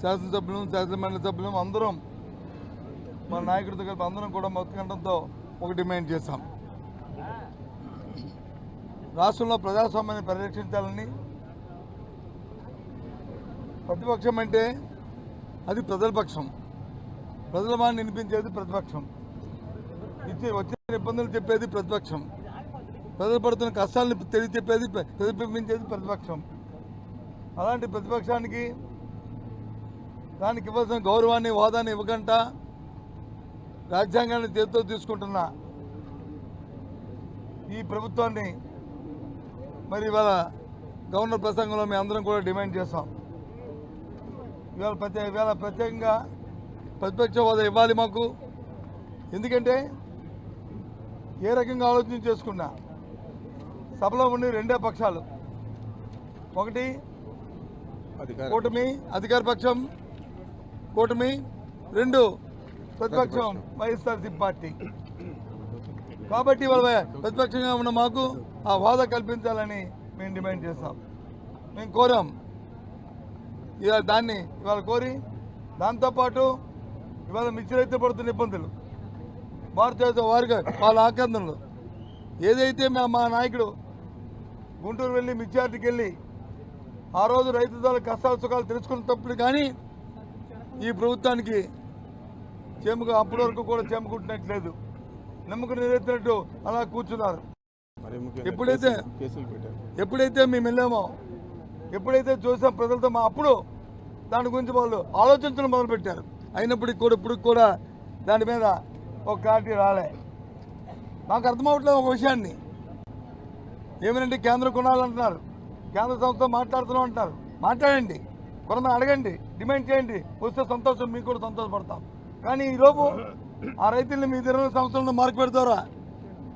శాసనసభ్యులు శాసనమండలి సభ్యులు అందరం మన నాయకుడితో కలిపి అందరం కూడా మొత్తంతో ఒక డిమాండ్ చేశాం. రాష్ట్రంలో ప్రజాస్వామ్యాన్ని పరిరక్షించాలని. ప్రతిపక్షం అంటే అది ప్రజల పక్షం, ప్రజల వాడిని వినిపించేది ప్రతిపక్షం, వచ్చిన ఇబ్బందులు చెప్పేది ప్రతిపక్షం, ప్రజలు పడుతున్న కష్టాలను తెలియచెప్పేది ప్రతిబింబించేది ప్రతిపక్షం. అలాంటి ప్రతిపక్షానికి దానికి ఇవ్వాల్సిన గౌరవాన్ని హోదాన్ని ఇవ్వకుండా రాజ్యాంగాన్ని చేతితో తీసుకుంటున్న ఈ ప్రభుత్వాన్ని మరి ఇవాళ గవర్నర్ ప్రసంగంలో మేము అందరం కూడా డిమాండ్ చేస్తాం. ఇవాళ ప్రత్యేకంగా ప్రతిపక్ష హోదా ఇవ్వాలి మాకు. ఎందుకంటే ఏ రకంగా ఆలోచన చేసుకున్నా సభలో ఉండి రెండే పక్షాలు, ఒకటి కూటమి అధికార పక్షం కూటమి, రెండు ప్రతిపక్షం వైఎస్ఆర్సీపీ పార్టీ. కాబట్టి ఇవాళ ప్రతిపక్షంగా ఉన్న మాకు ఆ హోదా కల్పించాలని మేము డిమాండ్ చేస్తాం, మేము కోరాం. దాన్ని ఇవాళ కోరి దాంతోపాటు ఇవాళ మిర్చిరైతే పడుతున్న ఇబ్బందులు, వారికి వాళ్ళ ఆక్రందనలు ఏదైతే మా నాయకుడు గుంటూరు వెళ్ళి మిర్చియార్టీకి వెళ్ళి ఆ రోజు రైతుల కష్టాలు సుఖాలు తెలుసుకున్నప్పుడు కానీ ఈ ప్రభుత్వానికి చేముగా అప్పటి వరకు కూడా చేమకుంటున్నట్లేదు, నమ్మకం నెరవేర్చినట్టు అలా కూర్చున్నారు. ఎప్పుడైతే మేము వెళ్ళామో, ఎప్పుడైతే చూసాం ప్రజలతో అప్పుడు దాని గురించి వాళ్ళు ఆలోచించడం మొదలుపెట్టారు. అయినప్పటికీ కూడా ఇప్పుడు కూడా దాని మీద ఒక క్లారిటీ రాలే. నాకు అర్థమవట్లేదు ఒక విషయాన్ని. ఏమనంటే కేంద్రం కొనాలంటున్నారు, కేంద్ర సంస్థ మాట్లాడుతున్నాం అంటున్నారు. మాట్లాడండి, కొనమని అడగండి, డిమాండ్ చేయండి, వస్తే సంతోషం, మీకు కూడా సంతోషపడతాం. కానీ ఈలోపు ఆ రైతుల్ని మీ దగ్గర సంస్థలను మార్కెట్ ద్వారా,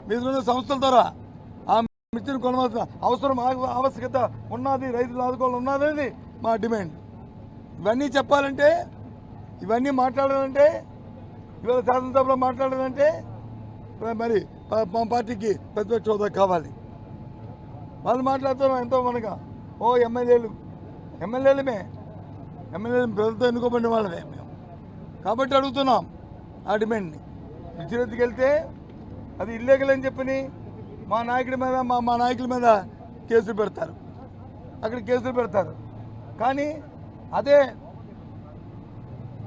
మీ దగ్గర సంస్థల ద్వారా ఆ మిర్చిని కొనవలసిన అవసరం ఆవశ్యకత ఉన్నది, రైతులు ఆదుకోవాలి ఉన్నది మా డిమాండ్. ఇవన్నీ చెప్పాలంటే, ఇవన్నీ మాట్లాడాలంటే, ఇవాళ శాసనసభలో మాట్లాడాలంటే మరి మా పార్టీకి ప్రతిపక్ష హోదా కావాలి. వాళ్ళు మాట్లాడుతున్నాం ఎంతో మనగా ఎమ్మెల్యేలమే ప్రజలతో ఎన్నుకోబడిన వాళ్ళమే మేము. కాబట్టి అడుగుతున్నాం ఆ డిమాండ్ని. మిర్చిరెత్తికి వెళ్తే అది ఇల్లీగల్ అని చెప్పి మా నాయకుడి మీద మా నాయకుల మీద కేసులు పెడతారు, అక్కడ కేసులు పెడతారు. కానీ అదే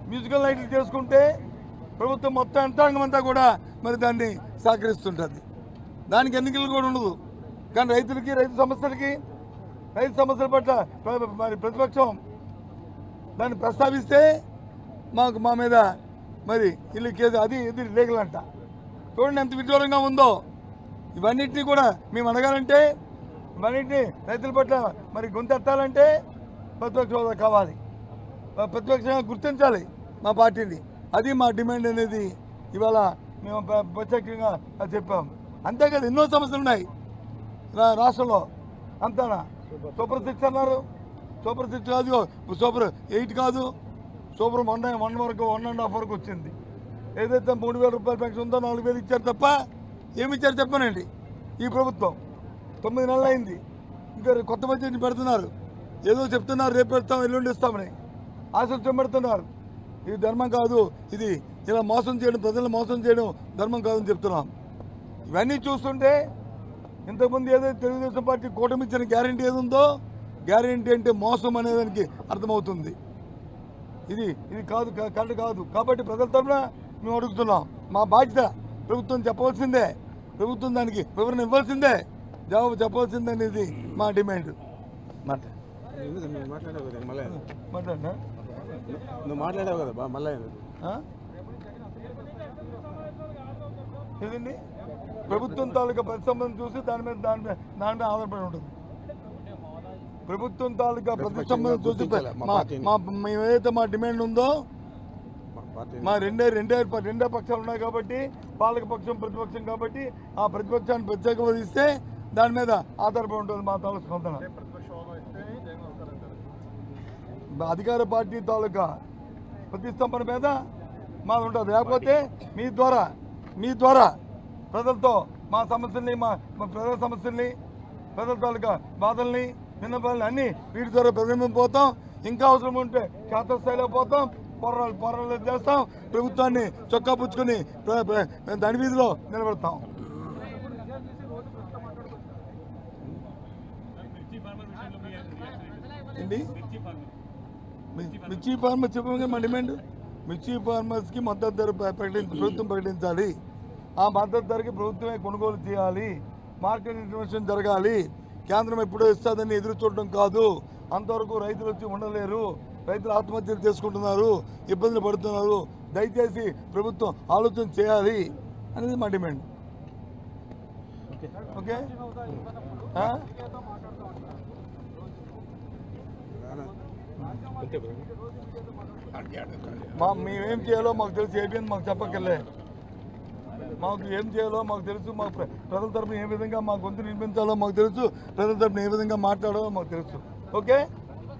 మ్యూజికల్ నైట్లు చేసుకుంటే ప్రభుత్వం మొత్తం యంత్రాంగం అంతా కూడా మరి దాన్ని సహకరిస్తుంటుంది. దానికి ఎన్నికలు కూడా ఉండదు. కానీ రైతులకి, రైతు సమస్యల పట్ల మరి ప్రతిపక్షం దాన్ని ప్రస్తావిస్తే మా మీద మరి ఇల్లు కేసు, అది ఇది లీగల్ అంట. చూడండి ఎంత విడ్డూరంగా ఉందో. ఇవన్నిటినీ కూడా మేము అడగాలంటే, ఇవన్నిటినీ రైతుల పట్ల మరి గొంతెత్తాలంటే ప్రతిపక్ష హోదా కావాలి, ప్రతిపక్షంగా గుర్తించాలి మా పార్టీని. అది మా డిమాండ్ అనేది ఇవాళ మేము ప్రత్యేకంగా చెప్పాము. అంతేకాదు ఎన్నో సమస్యలు ఉన్నాయి రాష్ట్రంలో. అంతనా సూపర్ 6 అన్నారు, సూపర్ 6 కాదు, సూపర్ 8 కాదు, సూపర్ 1 వరకు 1.5 వరకు వచ్చింది. ఏదైతే 3,000 రూపాయల పెన్షన్ ఉందో 4,000 ఇచ్చారు తప్ప ఏమి ఇచ్చారు చెప్పనండి. ఈ ప్రభుత్వం 9 నెలలు అయింది, ఇంకా కొత్త బడ్జెట్ని పెడుతున్నారు. ఏదో చెప్తున్నారు రేపు పెడతాం ఎల్లుండి ఇస్తామని ఆశలు చూపెడుతున్నారు. ఇది ధర్మం కాదు. ఇది ఇలా మోసం చేయడం, ప్రజలను మోసం చేయడం ధర్మం కాదని చెప్తున్నాం. ఇవన్నీ చూస్తుంటే ఇంతకుముందు ఏదైతే తెలుగుదేశం పార్టీ కూటమి ఇచ్చిన గ్యారంటీ ఏది ఉందో, గ్యారంటీ అంటే మోసం అనేదానికి అర్థమవుతుంది. ఇది కాదు, కరెక్ట్ కాదు. కాబట్టి ప్రజల తరఫున మేము అడుగుతున్నాం. మా బాధ్యత ప్రభుత్వం చెప్పవలసిందే, ప్రభుత్వం దానికి వివరణ ఇవ్వాల్సిందే, జవాబు చెప్పవలసిందే అనేది మా డిమాండ్. మాట్లాడినా నువ్వు మాట్లాడావు కదా మళ్ళీ ఏదండి, ప్రభుత్వం తాలూకా ప్రతిస్పందన చూసి దాని మీద ఆధారపడి ఉంటుంది. ప్రభుత్వం తాలూకా ప్రతిస్పందన చూసి ఏదైతే మా డిమాండ్ ఉందో, మా రెండే పక్షాలు ఉన్నాయి కాబట్టి, పాలక పక్షం ప్రతిపక్షం కాబట్టి ఆ ప్రతిపక్షాన్ని ప్రత్యేకంగా ఇస్తే దాని మీద ఆధారపడి ఉంటుంది మా తాలూకా స్పందన. అధికార పార్టీ తాలూకా ప్రతిస్పందన మీద మాది ఉంటుంది. లేకపోతే మీ ద్వారా ప్రజలతో మా సమస్యల్ని, మా ప్రజల సమస్యల్ని, ప్రజల తాలూకా బాధల్ని, విన్నపాలని అన్నీ వీటి ద్వారా ప్రతిబింబం పోతాం. ఇంకా అవసరం ఉంటే క్షేత్రస్థాయిలో పోతాం, పోరాటాలు చేస్తాం, ప్రభుత్వాన్ని చొక్కా పుచ్చుకొని దాని వీధిలో నిలబెడతాం. ఏంటి మిర్చి ఫార్మర్స్ చెప్పగా మా డిమాండ్ మిర్చి ఫార్మర్స్కి మద్దతు ధర ప్రభుత్వం ప్రకటించాలి. ఆ మద్దతు ధరకి ప్రభుత్వమే కొనుగోలు చేయాలి. మార్కెట్ ఇంటర్వెన్షన్ జరగాలి. కేంద్రం ఎప్పుడో ఇస్తుందని ఎదురు చూడడం కాదు. అంతవరకు రైతులు వచ్చి ఉండలేరు. రైతులు ఆత్మహత్యలు చేసుకుంటున్నారు, ఇబ్బందులు పడుతున్నారు. దయచేసి ప్రభుత్వం ఆలోచన చేయాలి అనేది మా డిమాండ్. ఓకే మేమేం చేయాలో మాకు తెలుసు. ఏబిఎన్ మాకు చెప్పక్కర్లే. మాకు ఏం చేయాలో మాకు తెలుసు. మా ప్రజల తరపున ఏ విధంగా మా గొంతు వినిపించాలో మాకు తెలుసు. ప్రజల తరపున ఏ విధంగా మాట్లాడాలో మాకు తెలుసు. ఓకే.